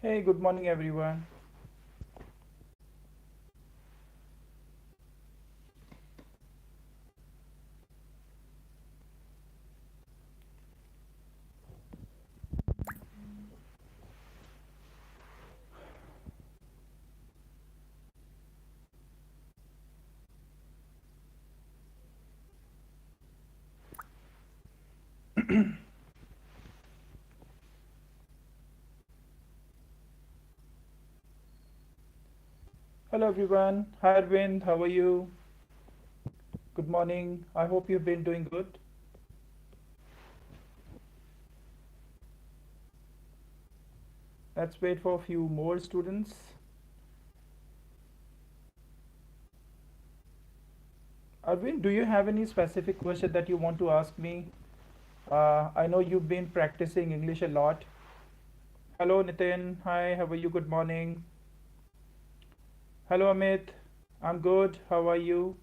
Hey, good morning, everyone. Hello, everyone. Hi, Arvind. How are you? Good morning. I hope you've been doing good. Let's wait for a few more students. Arvind, do you have any specific question that you want to ask me? I know you've been practicing English a lot. Hello, Nitin. Hi, how are you? Good morning. Hello, Amit. I'm good. How are you?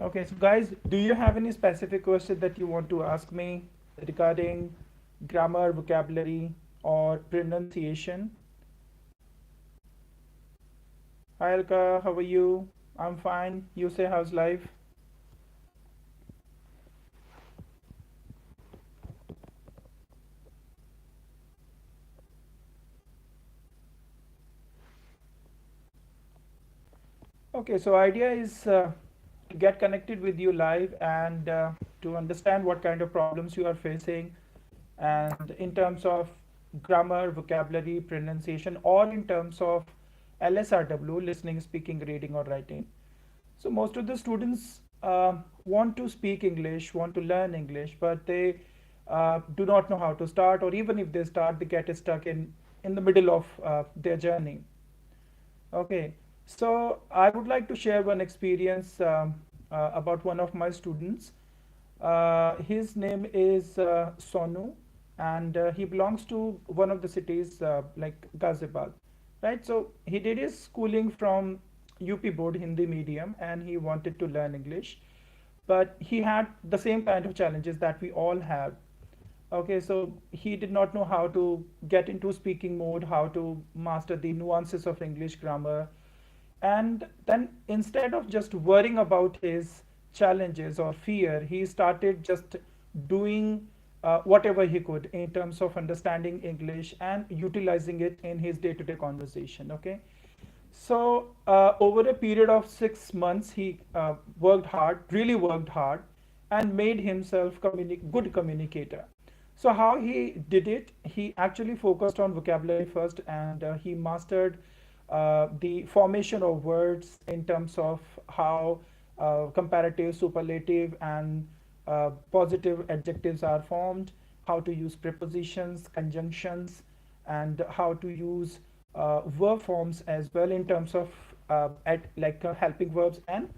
Okay, so guys, do you have any specific question that you want to ask me regarding grammar, vocabulary, or pronunciation? Hi Alka, how are you? I'm fine. You say how's life? Okay, so idea is to get connected with you live and to understand what kind of problems you are facing and in terms of grammar, vocabulary, pronunciation, or in terms of LSRW, listening, speaking, reading, or writing. So most of the students want to speak English, want to learn English, but they do not know how to start, or even if they start, they get stuck in the middle of their journey. Okay, so I would like to share one experience about one of my students. His name is Sonu, and he belongs to one of the cities like Ghaziabad, right? So he did his schooling from UP Board Hindi medium, and he wanted to learn English, but he had the same kind of challenges that we all have. Okay, so he did not know how to get into speaking mode, how to master the nuances of English grammar. And then instead of just worrying about his challenges or fear, he started just doing whatever he could in terms of understanding English and utilizing it in his day to day conversation. Okay. So, over a period of 6 months, he worked hard, really worked hard, and made himself good communicator. So, how he did it? He actually focused on vocabulary first, and he mastered the formation of words in terms of how comparative, superlative, and positive adjectives are formed, how to use prepositions, conjunctions, and how to use verb forms as well in terms of helping verbs and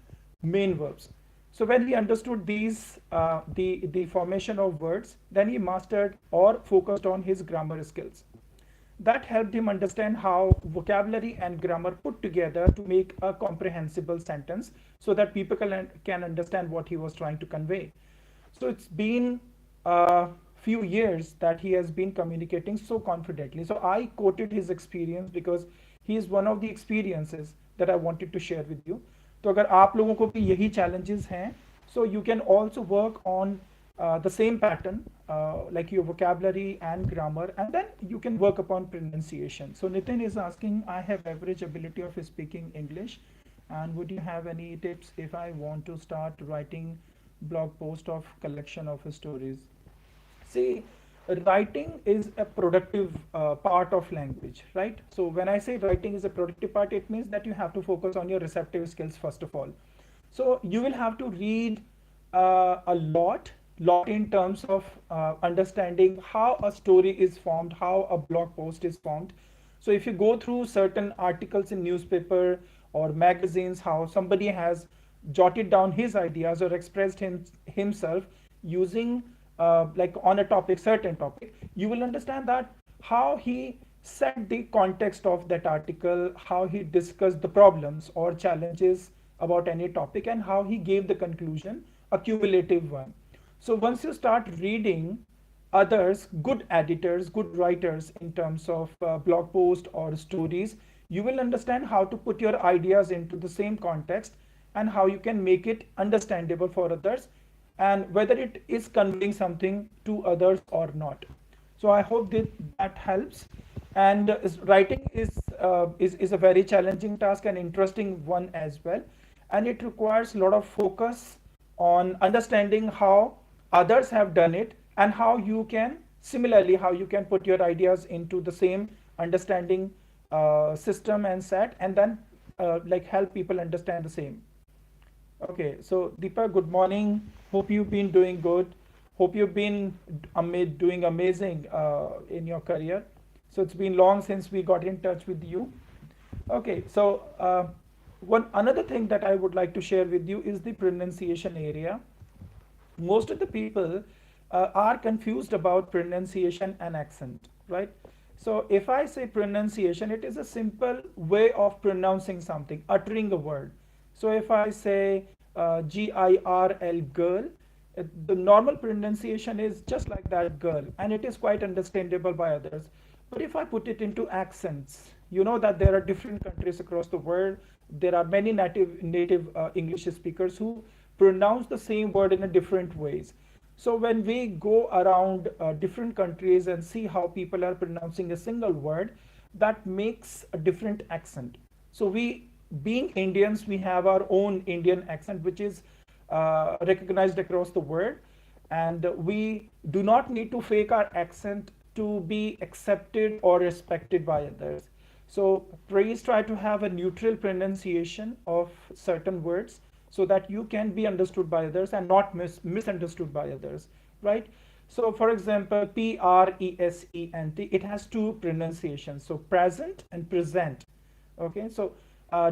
main verbs. So when he understood these, the formation of words, then he mastered or focused on his grammar skills. That helped him understand how vocabulary and grammar put together to make a comprehensible sentence so that people can understand what he was trying to convey. So it's been a few years that he has been communicating so confidently. So I quoted his experience because he is one of the experiences that I wanted to share with you. तो अगर आप लोगों को भी यही challenges हैं, so you can also work on the same pattern, like your vocabulary and grammar, and then you can work upon pronunciation. So Nitin is asking, I have average ability of speaking English, and would you have any tips if I want to start writing blog post of collection of stories? See, writing is a productive part of language, right? So when I say writing is a productive part, it means that you have to focus on your receptive skills first of all. So you will have to read a lot in terms of understanding how a story is formed, how a blog post is formed. So if you go through certain articles in newspaper or magazines, how somebody has jotted down his ideas or expressed himself using like on a topic, certain topic, you will understand that how he set the context of that article, how he discussed the problems or challenges about any topic, and how he gave the conclusion, a cumulative one. So once you start reading others, good editors, good writers in terms of blog post or stories, you will understand how to put your ideas into the same context and how you can make it understandable for others and whether it is conveying something to others or not. So I hope that that helps. And writing is a very challenging task and interesting one as well, and it requires a lot of focus on understanding how others have done it and how you can similarly how you can put your ideas into the same understanding system and set, and then like help people understand the same. Okay, so Deepa, good morning. Hope you've been doing good. Hope you've been doing amazing in your career. So it's been long since we got in touch with you. Okay, so one another thing that I would like to share with you is the pronunciation area. Most of the people are confused about pronunciation and accent, right? So if I say pronunciation, it is a simple way of pronouncing something, uttering a word. So if I say GIRL, girl, the normal pronunciation is just like that, girl, and it is quite understandable by others. But if I put it into accents, you know that there are different countries across the world. There are many native English speakers who pronounce the same word in a different ways. So when we go around different countries and see how people are pronouncing a single word, that makes a different accent. So we, being Indians, we have our own Indian accent, which is recognized across the world, and we do not need to fake our accent to be accepted or respected by others. So please try to have a neutral pronunciation of certain words so that you can be understood by others and not misunderstood by others, right? So for example, present, it has two pronunciations, so present and present. Okay, so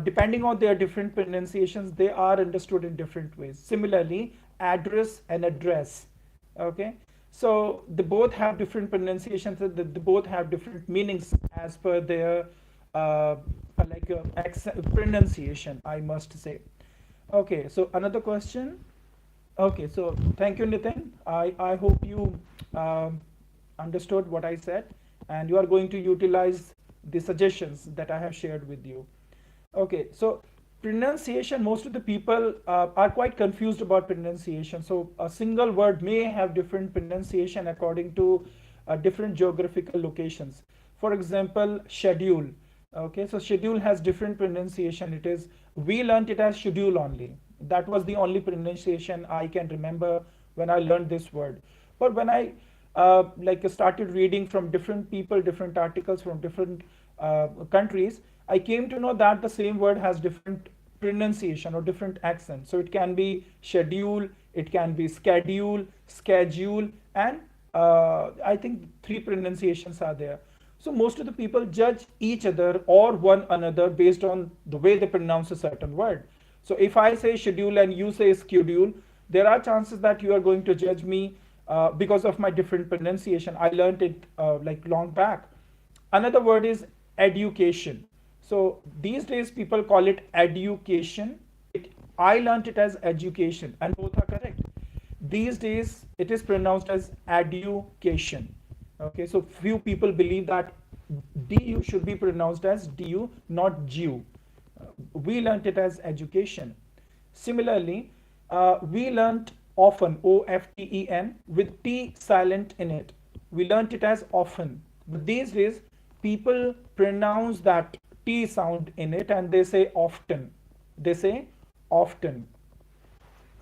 depending on their different pronunciations, they are understood in different ways. Similarly, address and address. Okay, so they both have different pronunciations, and they both have different meanings as per their pronunciation, I must say. Okay, so another question. Okay, so thank you, Nitin. I hope you understood what I said and you are going to utilize the suggestions that I have shared with you. Okay, so pronunciation, most of the people are quite confused about pronunciation. So a single word may have different pronunciation according to different geographical locations. For example, schedule. Okay, so schedule has different pronunciation. It is, we learned it as schedule only. That was the only pronunciation I can remember when I learned this word. But when I started reading from different people, different articles from different countries, I came to know that the same word has different pronunciation or different accent. So it can be schedule, it can be schedule, and I think three pronunciations are there. So most of the people judge each other or one another based on the way they pronounce a certain word. So if I say schedule and you say schedule, there are chances that you are going to judge me because of my different pronunciation. I learned it like long back. Another word is education. So these days people call it education. I learned it as education, and both are correct. These days it is pronounced as education. Okay, so few people believe that du should be pronounced as du, not Jew. We learnt it as education. Similarly, we learnt often, often, with t silent in it. We learnt it as often. But these days, people pronounce that t sound in it and they say often. They say often.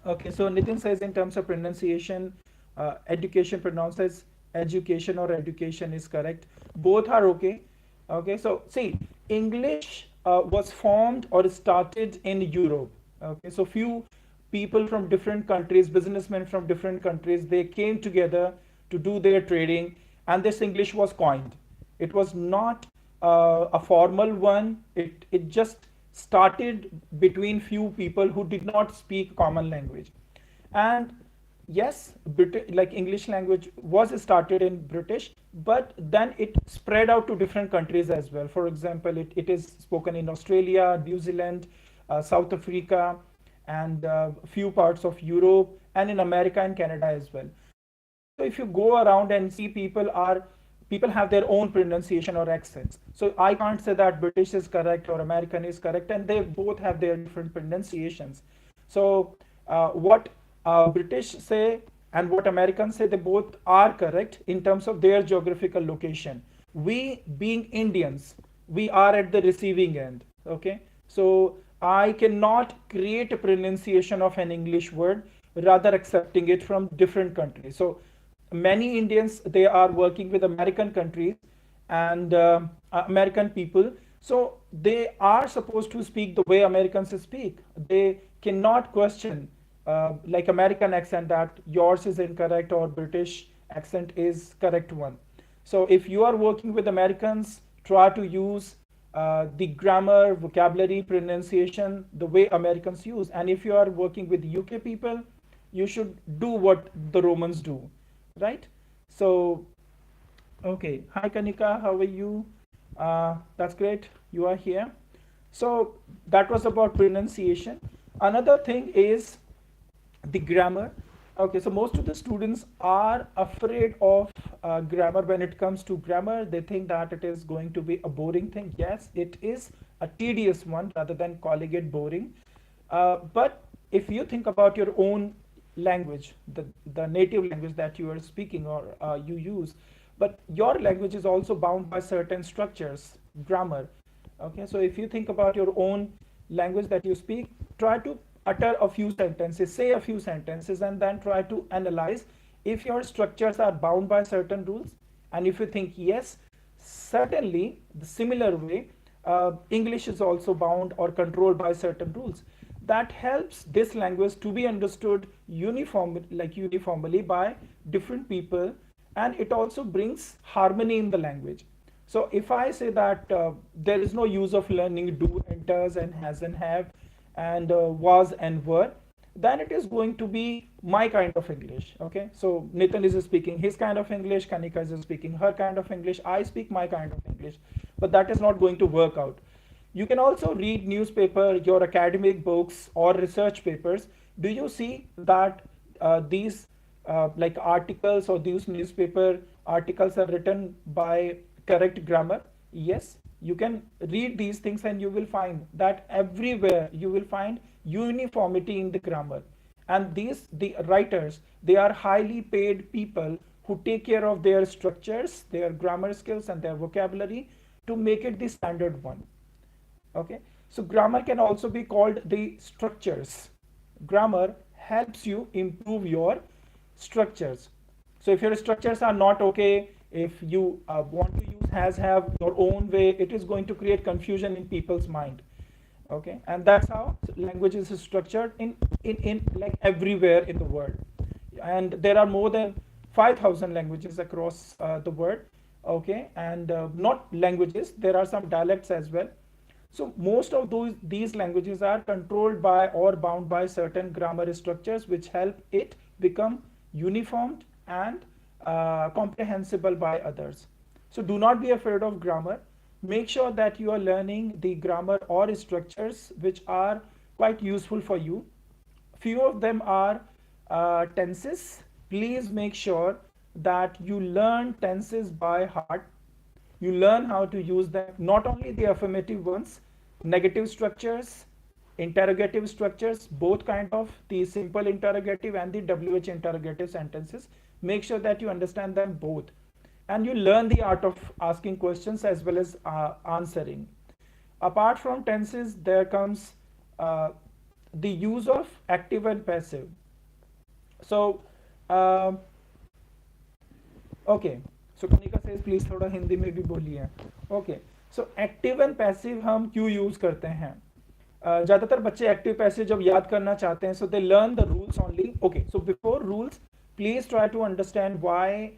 Okay, so Nitin says in terms of pronunciation, education pronounced as education or education is correct. Both are okay. Okay, so see, English was formed or started in Europe. Okay, so few people from different countries, businessmen from different countries, they came together to do their trading, and this English was coined. It was not a formal one. It just started between few people who did not speak common language. And yes, like English language was started in British, but then it spread out to different countries as well. For example, it is spoken in Australia, New Zealand, South Africa, and few parts of Europe, and in America and Canada as well. So if you go around and see people have their own pronunciation or accents. So I can't say that British is correct or American is correct, and they both have their different pronunciations. So what British say and what Americans say, they both are correct in terms of their geographical location. We, being Indians, we are at the receiving end. Okay, so I cannot create a pronunciation of an English word, rather accepting it from different countries. So many Indians, they are working with American countries and American people. So they are supposed to speak the way Americans speak. They cannot question like American accent that yours is incorrect or British accent is correct one. So if you are working with Americans, try to use the grammar, vocabulary, pronunciation the way Americans use. And if you are working with UK people, you should do what the Romans do, right? So, okay. Hi, Kanika. How are you? That's great. You are here. So that was about pronunciation. Another thing is the grammar. Okay, so most of the students are afraid of grammar. When it comes to grammar, they think that it is going to be a boring thing. Yes, it is a tedious one rather than calling it boring. But if you think about your own language, the native language that you are speaking or you use, but your language is also bound by certain structures, grammar. Okay, so if you think about your own language that you speak, try to utter a few sentences, say a few sentences, and then try to analyze if your structures are bound by certain rules. And if you think yes, certainly the similar way, English is also bound or controlled by certain rules. That helps this language to be understood uniformly by different people, and it also brings harmony in the language. So if I say that there is no use of learning do and does and has and have and was and were, then it is going to be my kind of English. Okay, so Nitin is speaking his kind of English, Kanika is speaking her kind of English, I speak my kind of English, but that is not going to work out. You can also read newspaper, your academic books or research papers. Do you see that these like articles or these newspaper articles are written by correct grammar? Yes, you can read these things and you will find that everywhere you will find uniformity in the grammar. And the writers, they are highly paid people who take care of their structures, their grammar skills and their vocabulary to make it the standard one. Okay, so grammar can also be called the structures. Grammar helps you improve your structures. So if your structures are not okay, if you want to use has have your own way, it is going to create confusion in people's mind. Okay, and that's how language is structured in like everywhere in the world. And there are more than 5,000 languages across the world. Okay, and not languages, there are some dialects as well. So most of these languages are controlled by or bound by certain grammar structures which help it become uniformed and comprehensible by others. So do not be afraid of grammar. Make sure that you are learning the grammar or structures which are quite useful for you. Few of them are tenses. Please make sure that you learn tenses by heart. You learn how to use them, not only the affirmative ones, negative structures, interrogative structures, both kind of the simple interrogative and the WH interrogative sentences. Make sure that you understand them both. And you learn the art of asking questions as well as answering. Apart from tenses, there comes the use of active and passive. So, okay. So Kanika says please थोड़ा हिंदी में भी बोलिए. Okay. So active and passive हम क्यों use करते हैं? ज़्यादातर बच्चे active passive जब याद करना चाहते हैं, so they learn the rules only. Okay. So before rules, please try to understand why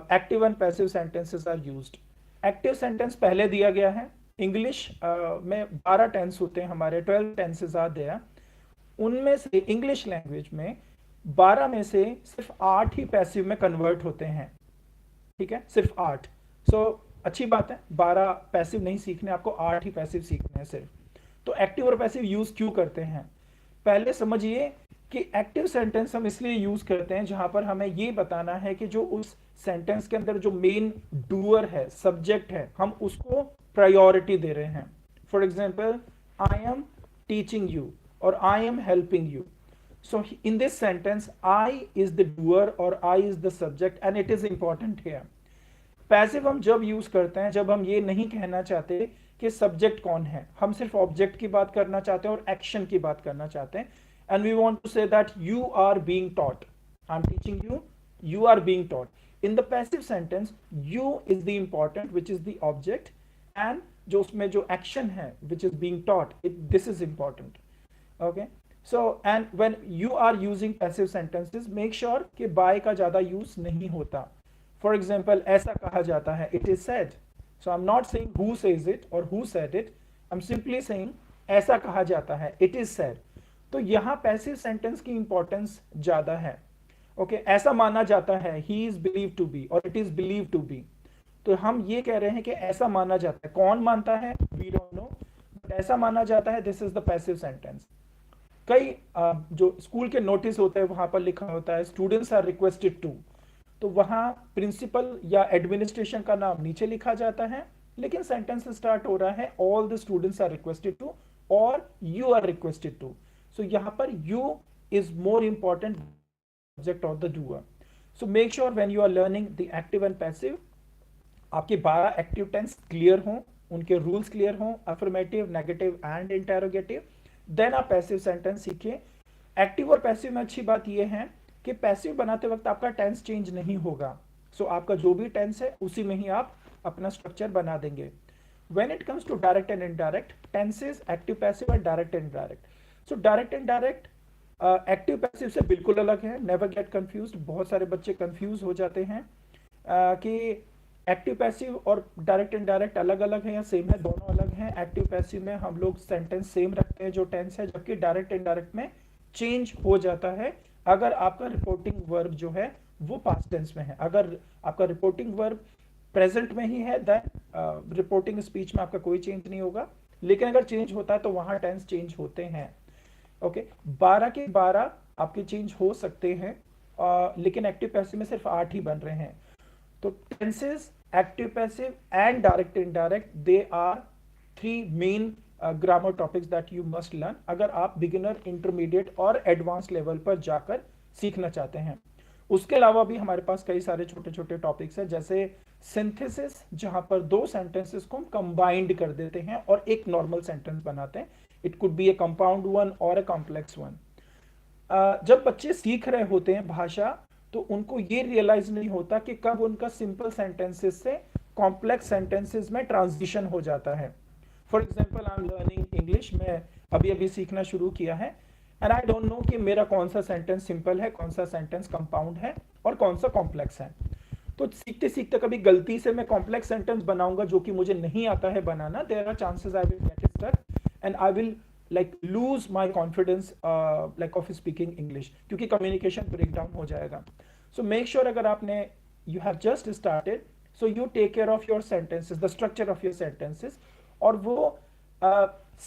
active and passive sentences are used. Active sentence पहले दिया गया है. English में 12 tense होते हैं हमारे, 12 tenses are there. उनमें से English language में 12 में से सिर्फ 8 ही passive में convert होते हैं. ठीक है, सिर्फ 8. सो अच्छी बात है, 12 पैसिव नहीं सीखने, आपको 8 ही पैसिव सीखने हैं सिर्फ. तो एक्टिव और पैसिव यूज क्यों करते हैं? पहले समझिए कि एक्टिव सेंटेंस हम इसलिए यूज करते हैं जहां पर हमें ये बताना है कि जो उस सेंटेंस के अंदर जो मेन डूअर है, सब्जेक्ट है, हम उसको प्रायोरिटी दे रहे हैं. For example, I am teaching you और I am helping you. So in this sentence, I is the doer or I is the subject and it is important here. Passive हम जब use करते हैं जब हम ये नहीं कहना चाहते कि सब्जेक्ट कौन है, हम सिर्फ ऑब्जेक्ट की बात करना चाहते हैं और एक्शन की बात करना चाहते हैं. And we want to say that you are being taught, I am teaching you, you are being taught. In the passive sentence you is the important which is the object, and जो उसमें जो action है which is being taught, this is important. Okay, so and when you are using passive sentences, make sure कि by का ज्यादा use नहीं होता. For example, ऐसा कहा जाता है, it is said. So I'm not saying who says it or who said it. I'm simply saying ऐसा कहा जाता है, it is said. तो यहाँ passive sentence की importance ज्यादा है. Okay, ऐसा माना जाता है, he is believed to be or it is believed to be. तो हम ये कह रहे हैं कि ऐसा माना जाता है. कौन मानता है? We don't know. But ऐसा माना जाता है, this is the passive sentence. कई जो स्कूल के नोटिस होते हैं वहां पर लिखा होता है स्टूडेंट्स आर रिक्वेस्टेड टू, तो वहां प्रिंसिपल या एडमिनिस्ट्रेशन का नाम नीचे लिखा जाता है, लेकिन सेंटेंस स्टार्ट हो रहा है all the students are requested to और you are requested to. So यहां पर you is more important subject of the doer. So make sure when you are learning the active and passive, आपके 12 active tense clear हों, उनके rules clear हों, affirmative, negative and interrogative. Then आप passive sentence सीखिए. Active और passive में अच्छी बात यह है कि पैसिव बनाते वक्त आपका टेंस चेंज नहीं होगा. सो आपका जो भी टेंस है उसी में ही आप अपना स्ट्रक्चर बना देंगे. When it comes to direct and indirect tenses, active, passive और direct and indirect. So direct and direct active passive से बिल्कुल अलग है. Never get confused. बहुत सारे बच्चे कंफ्यूज हो जाते हैं कि एक्टिव पैसिव और डायरेक्ट इनडायरेक्ट अलग अलग है या सेम है. दोनों अलग हैं. एक्टिव पैसिव में हम लोग सेंटेंस सेम रखते हैं जो टेंस है, जबकि डायरेक्ट इनडायरेक्ट में चेंज हो जाता है अगर आपका रिपोर्टिंग वर्ब जो है वो पास्ट टेंस में है. अगर आपका रिपोर्टिंग वर्ब प्रेजेंट में ही है देन रिपोर्टिंग स्पीच में आपका कोई चेंज नहीं होगा, लेकिन अगर चेंज होता है तो वहां टेंस चेंज होते हैं. ओके, 12 के 12 आपके चेंज हो सकते हैं, लेकिन एक्टिव पैसिव में सिर्फ 8 ही बन रहे हैं. तो tenses, active, passive and direct indirect, they are 3 main grammar topics that you must learn अगर आप beginner, intermediate और advanced level पर जाकर सीखना चाहते हैं. उसके अलावा भी हमारे पास कई सारे छोटे छोटे टॉपिक्स हैं, जैसे सिंथेसिस, जहां पर 2 सेंटेंसेस को हम कंबाइंड कर देते हैं और एक नॉर्मल सेंटेंस बनाते हैं. It could be A compound one और ए कॉम्प्लेक्स वन. जब बच्चे सीख रहे होते हैं भाषा, तो उनको ये रियलाइज नहीं होता कि कब उनका सिंपल सेंटेंसेस से कॉम्प्लेक्स सेंटेंसेस में ट्रांजिशन हो जाता है. For example, I am learning English, मैं अभी अभी सीखना शुरू किया है, एंड आई डोंट नो कि मेरा कौन सा सेंटेंस सिंपल है, कौन सा सेंटेंस कंपाउंड है और कौन सा कॉम्प्लेक्स है. तो सीखते सीखते कभी गलती से मैं कॉम्प्लेक्स सेंटेंस बनाऊंगा जो कि मुझे नहीं आता है बनाना. There are chances I will get stuck and I will like lose my confidence like of speaking English, क्योंकि communication breakdown हो जाएगा. So make sure अगर आपने you have just started, so you take care of your sentences, the structure of your sentences, और वो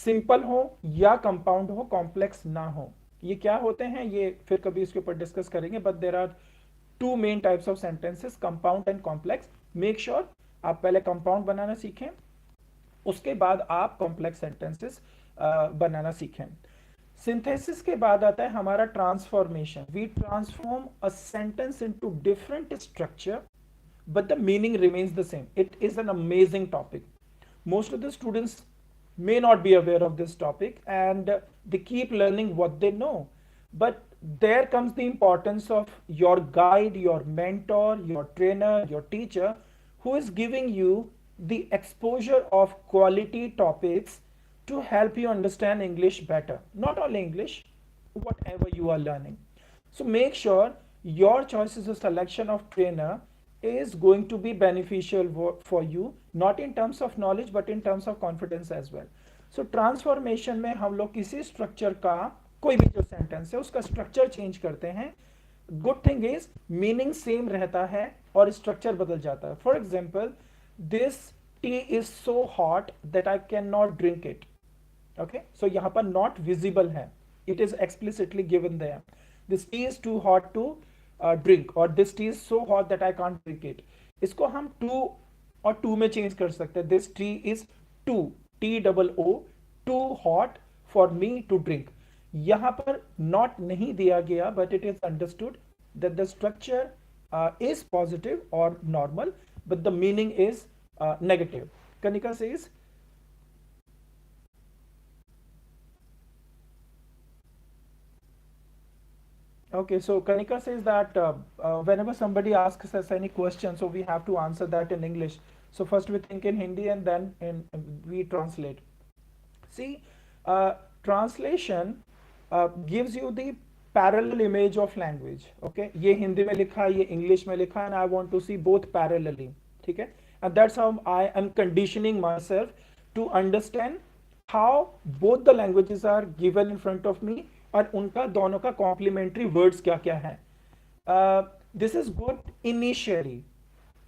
simple हो या compound हो, complex ना हो. ये क्या होते हैं ये फिर कभी इसके ऊपर डिस्कस करेंगे, but there are 2 main types of sentences, compound and complex. Make sure आप पहले compound बनाना सीखें, उसके बाद आप complex sentences बनाना सीखें. सिंथेसिस के बाद आता है हमारा transformation. We transform a sentence into different structure but the meaning remains the same. It is an amazing topic. Most of the students may not be aware of this topic and they keep learning what they know, but there comes the importance of your guide, your mentor, your trainer, your teacher who is giving you the exposure of quality topics to help you understand English better. Not only English, whatever you are learning. So make sure your choices of selection of trainer is going to be beneficial for you, not in terms of knowledge but in terms of confidence as well. So transformation में हम लोग किसी structure का कोई भी जो sentence है उसका structure change करते हैं. Good thing is meaning same रहता है और structure बदल जाता है. For example, this tea is so hot that I cannot drink it. Okay, so यहाँ पर not visible है. It is explicitly given there. This tea is too hot to drink, or this tea is so hot that I can't drink it. इसको हम to और to में change कर सकते हैं. This tea is too, T double O, too hot for me to drink. यहां पर not नहीं दिया गया, but it is understood that the structure is positive or normal, but the meaning is negative. Kanika says, okay, so Kanika says that whenever somebody asks us any question, so we have to answer that in English. So first we think in Hindi and then we translate. See, translation gives you the parallel image of language. Okay, ये हिंदी में लिखा है, ये English में लिखा है, and I want to see both parallelly. ठीक है, and that's how I am conditioning myself to understand how both the languages are given in front of me, और उनका दोनों का कॉम्प्लीमेंट्री वर्ड्स क्या क्या है. This is good initially.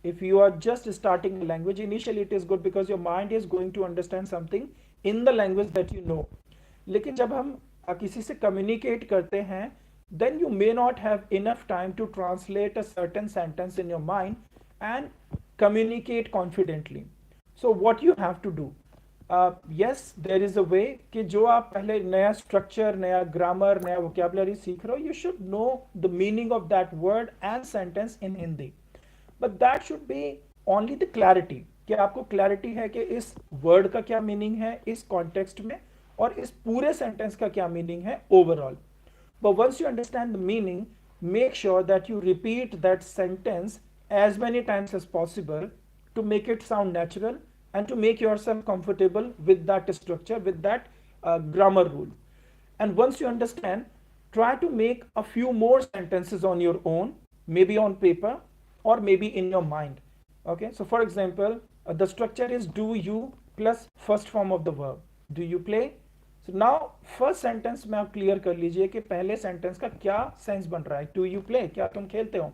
if you are just starting a language, initially it is good because your mind is going to understand something in the language that you know. लेकिन जब हम किसी से communicate करते हैं, then you may not have enough time to translate a certain sentence in your mind and communicate confidently. So what you have to do, yes, there is a way कि जो आप पहले नया structure, नया grammar, नया vocabulary सीख रहे हो, you should know the meaning of that word and sentence in Hindi. But that should be only the clarity, कि आपको clarity है कि इस word का क्या meaning है इस context में, और इस पूरे sentence का क्या meaning है overall. But once you understand the meaning, make sure that you repeat that sentence as many times as possible to make it sound natural and to make yourself comfortable with that structure, with that grammar rule. And once you understand, try to make a few more sentences on your own, maybe on paper or maybe in your mind. Okay, so for example, the structure is do you plus first form of the verb. Do you play? So now first sentence में आप clear कर लीजिए कि पहले sentence का क्या sense बन रहा है. Do you play? क्या तुम खेलते हो?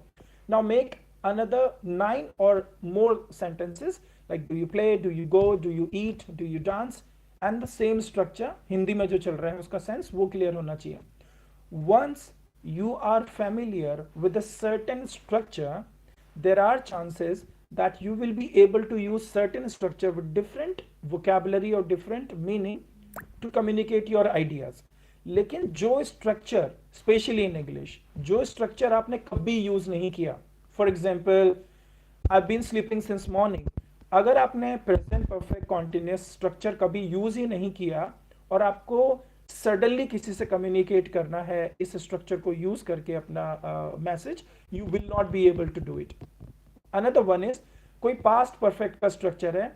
Now make another 9 or more sentences like do you play, do you go, do you eat, do you dance, and the same structure. Hindi में जो चल रहा है उसका sense वो clear होना चाहिए. Once you are familiar with a certain structure, there are chances that you will be able to use certain structure with different vocabulary or different meaning to communicate your ideas. लेकिन जो structure, especially in English, जो structure आपने कभी use नहीं किया, for example, I've been sleeping since morning, अगर आपने present perfect continuous structure कभी use ही नहीं किया और आपको suddenly किसी से communicate करना है इस structure को use करके अपना message, you will not be able to do it. Another one is कोई past perfect का structure है,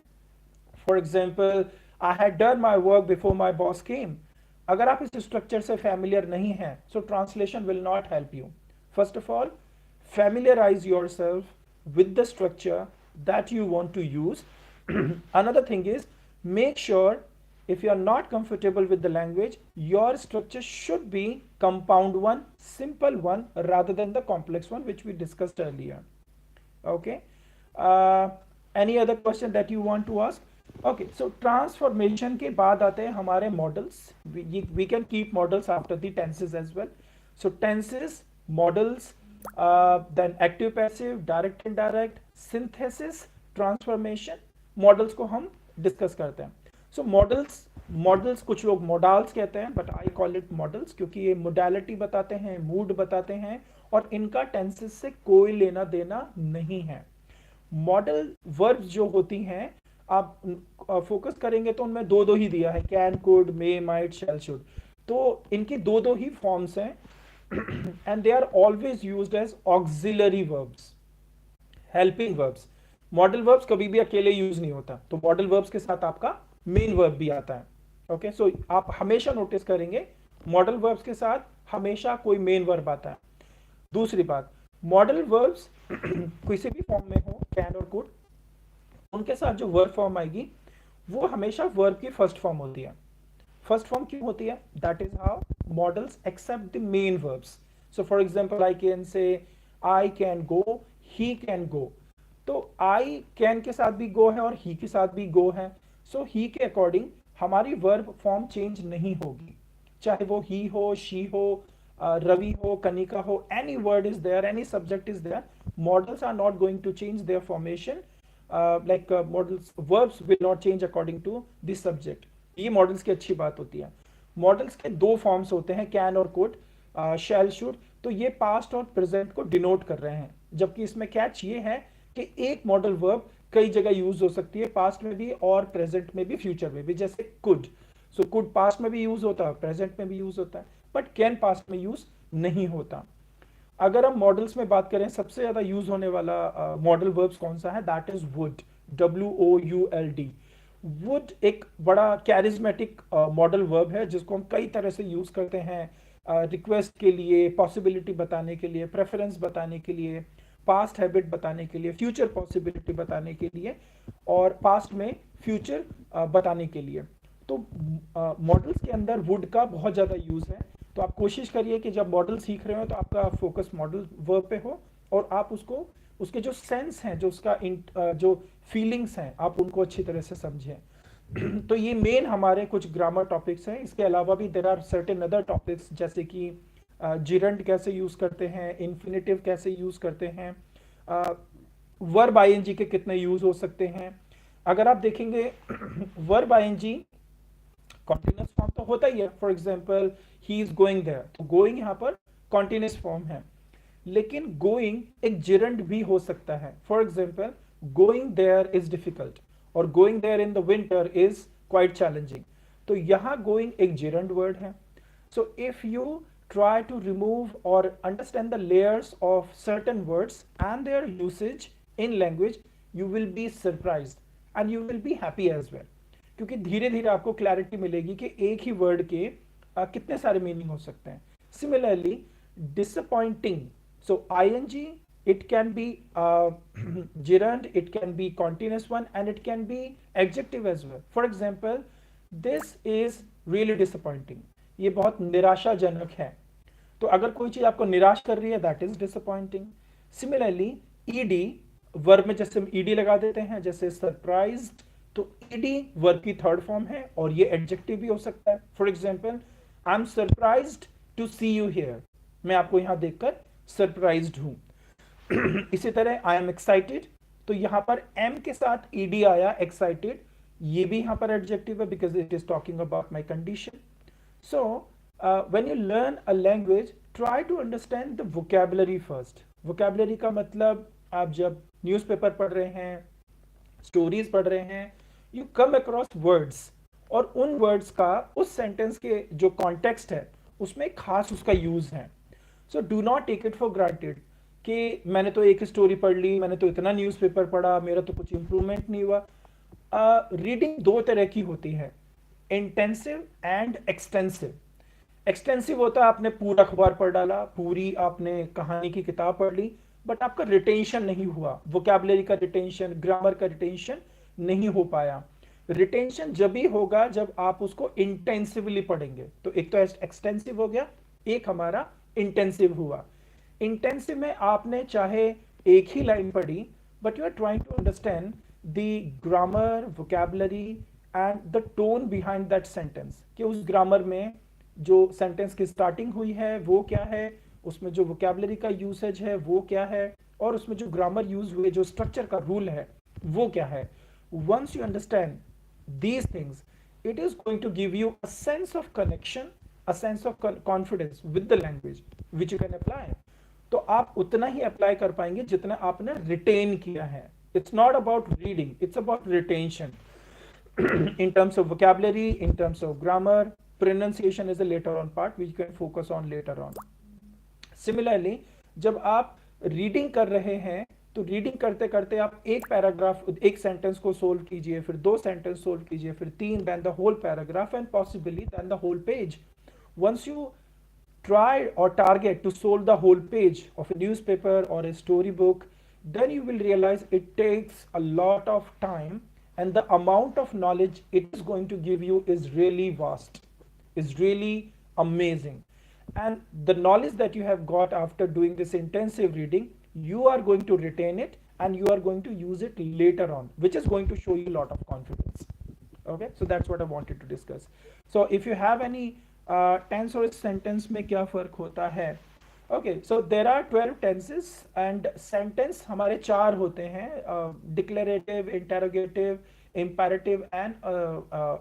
for example, I had done my work before my boss came. अगर आप इस structure से familiar नहीं हैं, so translation will not help you. First of all, familiarize yourself with the structure that you want to use. Another thing is, make sure if you are not comfortable with the language, your structure should be compound one, simple one, rather than the complex one which we discussed earlier. Okay, any other question that you want to ask? Okay, so transformation के बाद आते हैं हमारे models. We can keep models after the tenses as well. So tenses, models, then active passive, direct indirect, synthesis, transformation, models को हम discuss करते हैं. So models कुछ लोग modals कहते हैं, but I call it models क्योंकि ये modality बताते हैं, mood बताते हैं, और इनका tenses से कोई लेना देना नहीं है. Model verbs जो होती हैं, आप फोकस करेंगे तो उनमें दो ही दिया है, can, could, may, might, shall, should. तो इनकी दो ही forms हैं and they are always used as auxiliary verbs, helping verbs. Modal verbs कभी भी अकेले यूज नहीं होता, तो modal verbs के साथ आपका main verb भी आता है. ओके, सो आप हमेशा नोटिस करेंगे modal verbs के साथ हमेशा कोई main verb आता है. दूसरी बात, modal verbs किसी भी फॉर्म में हो, can और could, उनके साथ जो वर्ब फॉर्म आएगी वो हमेशा वर्ब की फर्स्ट फॉर्म होती है. फर्स्ट फॉर्म क्यों होती है? That is how modals accept the main verbs. So for example, I can say I can go, he can go. तो आई कैन के साथ भी गो है और ही के साथ भी गो है. सो ही के अकॉर्डिंग हमारी वर्ब फॉर्म चेंज नहीं होगी. चाहे वो ही हो, शी हो, Ravi ho, Kanika ho, any word is there, any subject is there, models are not going to change their formation. Models, verbs will not change according to this subject. ये models की अच्छी बात होती है. Models के दो forms होते हैं, can और could, shall, should. तो ये past और present को denote कर रहे हैं. जबकि इसमें catch ये है कि एक model verb कई जगह use हो सकती है, past में भी और present में भी, future में भी. जैसे could. So could past में भी use होता है, present में भी use होता है. बट कैन पास्ट में यूज नहीं होता. अगर हम मॉडल्स में बात करें, सबसे ज्यादा यूज होने वाला मॉडल वर्ब्स कौन सा है? That is would, WOULD. Would एक बड़ा कैरिज्मेटिक मॉडल वर्ब है जिसको हम कई तरह से यूज करते हैं, रिक्वेस्ट के लिए, पॉसिबिलिटी बताने के लिए, प्रेफरेंस बताने के लिए, पास्ट हैबिट बताने के लिए, फ्यूचर पॉसिबिलिटी बताने के लिए और पास्ट में फ्यूचर बताने के लिए. तो मॉडल्स के अंदर वुड का बहुत ज़्यादा यूज़ है. तो आप कोशिश करिए कि जब मॉडल सीख रहे हो तो आपका फोकस मॉडल वर्ब पे हो और आप उसको, उसके जो सेंस हैं, जो उसका जो फीलिंग्स हैं, आप उनको अच्छी तरह से समझें. तो ये मेन हमारे कुछ ग्रामर टॉपिक्स हैं. इसके अलावा भी there are certain other topics, जैसे कि जिरंड कैसे यूज़ करते हैं, इन्फिनेटिव कैसे यूज़ करते हैं, वर्ब आईएनजी के कितने यूज़ हो सकते हैं. अगर आप देखेंगे वर्ब आईएनजी कॉन्टिन्यूस फॉर्म तो होता ही है. For example he is going there, तो गोइंग यहाँ पर कॉन्टिन्यूस फॉर्म है, लेकिन गोइंग एक जिरंड भी हो सकता है. For example going there is difficult और going there in the winter is quite challenging. तो यहाँ गोइंग एक जिरंड वर्ड है. So if you try to remove or understand the layers of certain words and their usage in language, you will be surprised and you will be happy as well. क्योंकि धीरे धीरे आपको clarity मिलेगी कि एक ही word के कितने सारे मीनिंग हो सकते हैं. सिमिलरली डिसअपॉइंटिंग, सो आईएनजी it can be gerund, it can be continuous one and it can be adjective as well. For example, this is really disappointing. ये बहुत निराशाजनक है. तो अगर कोई चीज आपको निराश कर रही है, that is disappointing. Similarly ED verb में जैसे हम ईडी लगा देते हैं, जैसे सरप्राइज्ड, तो ईडी वर्ब की थर्ड फॉर्म है और ये एडजेक्टिव भी हो सकता है. For example I am surprised to see you here, मैं आपको यहां देखकर सरप्राइज्ड हूं. इसी तरह आई एम एक्साइटेड, तो यहां पर एम के साथ ईडी आया, एक्साइटेड, ये भी यहां पर एडजेक्टिव है because it is talking about my condition. So, when you learn a language, try to understand the vocabulary first. Vocabulary का मतलब आप जब न्यूज़पेपर पढ़ रहे हैं, स्टोरीज पढ़ रहे हैं, you come across words और उन वर्ड्स का उस सेंटेंस के जो कॉन्टेक्स्ट है उसमें खास उसका यूज है. So do not take it for granted कि मैंने तो एक स्टोरी पढ़ ली, मैंने तो इतना न्यूज़पेपर पढ़ा, मेरा तो कुछ इंप्रूवमेंट नहीं हुआ. रीडिंग दो तरह की होती है, इंटेंसिव एंड एक्सटेंसिव. एक्सटेंसिव होता है आपने पूरा अखबार पढ़ डाला, पूरी आपने कहानी की किताब पढ़ ली, बट आपका रिटेंशन नहीं हुआ, वोकैबुलरी का रिटेंशन, ग्रामर का रिटेंशन नहीं हो पाया. रिटेंशन जब भी होगा जब आप उसको इंटेंसिवली पढ़ेंगे. तो एक तो एक्सटेंसिव हो गया, एक हमारा इंटेंसिव हुआ. इंटेंसिव में आपने चाहे एक ही लाइन पढ़ी, but you are trying to understand the grammar, vocabulary and the tone behind that sentence, कि उस ग्रामर में जो सेंटेंस की स्टार्टिंग हुई है वो क्या है, उसमें जो वोकैबुलरी का यूसेज है वो क्या है, और उसमें जो ग्रामर यूज हुए, जो स्ट्रक्चर का रूल है वो क्या है. Once you understand these things, it is going to give you a sense of connection, a sense of confidence with the language which you can apply. तो आप उतना ही अप्लाई कर पाएंगे जितना आपने रिटेन किया है. It's not about reading, it's about retention. In terms of vocabulary, in terms of grammar, pronunciation is a later on part which you can focus on later on. Similarly, जब आप reading कर रहे हैं तो reading करते करते आप एक पैराग्राफ, एक सेंटेंस को सोल्व कीजिए, फिर दो सेंटेंस सोल्व कीजिए, फिर तीन, then the whole paragraph and possibly then the whole page. Once you try or target to solve the whole page of a newspaper or a storybook, then you will realize it takes a lot of time and the amount of knowledge it is going to give you is really vast, is really amazing. And the knowledge that you have got after doing this intensive reading, you are going to retain it and you are going to use it later on, which is going to show you a lot of confidence. Okay, so that's what I wanted to discuss. So if you have any tense और sentence में क्या फ़र्क होता है? Okay, so there are 12 tenses and sentence हमारे चार होते हैं, declarative, interrogative, imperative and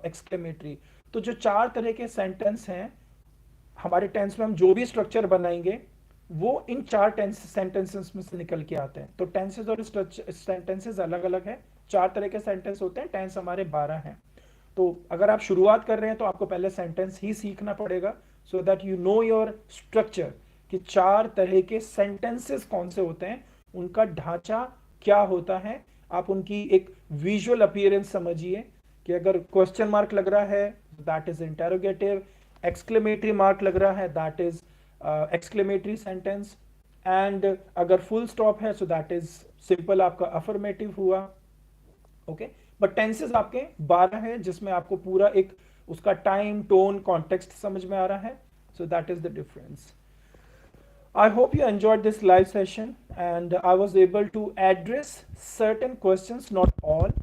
exclamatory. तो जो चार तरह के सेंटेंस हैं हमारे टेंस में, हम जो भी स्ट्रक्चर बनाएंगे वो इन चार टेंस सेंटेंसेस में से निकल के आते हैं। तो टेंसेस और सेंटेंसेस अलग अलग हैं, चार तरह के सेंटेंस होते हैं, टेंस हमारे 12 हैं। तो अगर आप शुरुआत कर रहे हैं तो आपको पहले सेंटेंस ही सीखना पड़ेगा, so that you know your structure, कि चार तरह के सेंटेंसेस कौन से होते हैं, उनका ढांचा क्या होता है। आप उनकी एक विजुअल अपीयरेंस समझिए, कि अगर क्वेश्चन मार्क लग रहा है that is interrogative, exclamatory mark लग रहा है that is exclamatory sentence, and अगर फुल स्टॉप है सो दैट इज सिंपल आपका अफर्मेटिव हुआ। ओके, बट टेंसेस आपके 12 हैं, जिसमें आपको पूरा एक उसका टाइम, टोन, कॉन्टेक्स्ट समझ में आ रहा है। So that is the difference. I hope you enjoyed this live session and I was able to address certain questions, not all,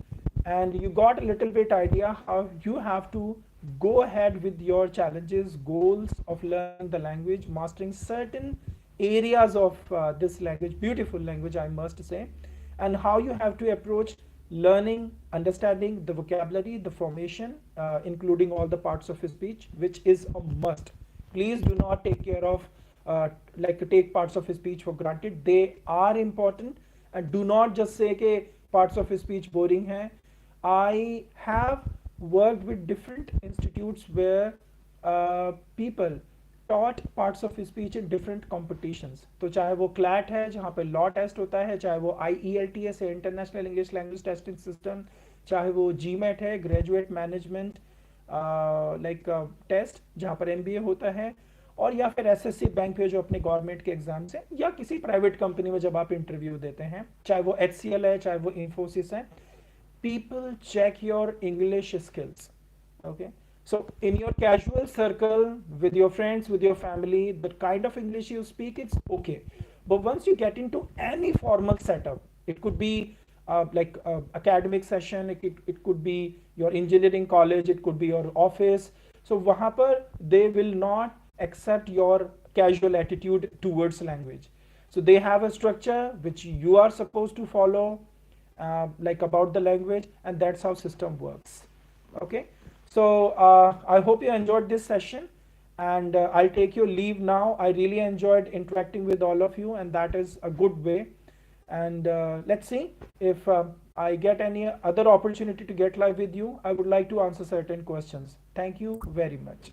and you got a little bit idea how you have to go ahead with your challenges, goals of learning the language, mastering certain areas of this language, beautiful language, I must say, and how you have to approach learning, understanding the vocabulary, the formation, including all the parts of speech, which is a must. Please do not take care of like take parts of speech for granted. They are important, and do not just say कि parts of speech boring है. I have worked with different institutes where people taught parts of speech in different competitions. तो चाहे वो CLAT है जहाँ पे law test होता है, चाहे वो IELTS है, international English language testing system, चाहे वो GMAT है, ग्रेजुएट मैनेजमेंट लाइक टेस्ट जहाँ पर MBA होता है, और या फिर एसएससी बैंक पे जो अपने गवर्नमेंट के एग्जाम्स हैं, या किसी प्राइवेट कंपनी में जब आप इंटरव्यू देते हैं, चाहे वो HCL है, चाहे वो इन्फोसिस है, people check your English skills. Okay, so in your casual circle, with your friends, with your family, the kind of English you speak, it's okay. But once you get into any formal setup, it could be like academic session, it could be your engineering college, it could be your office. So वहाँ पर they will not accept your casual attitude towards language. So they have a structure which you are supposed to follow, like about the language, and that's how system works. Okay, so I hope you enjoyed this session, and I'll take your leave now. I really enjoyed interacting with all of you, and that is a good way. And let's see if I get any other opportunity to get live with you. I would like to answer certain questions. Thank you very much.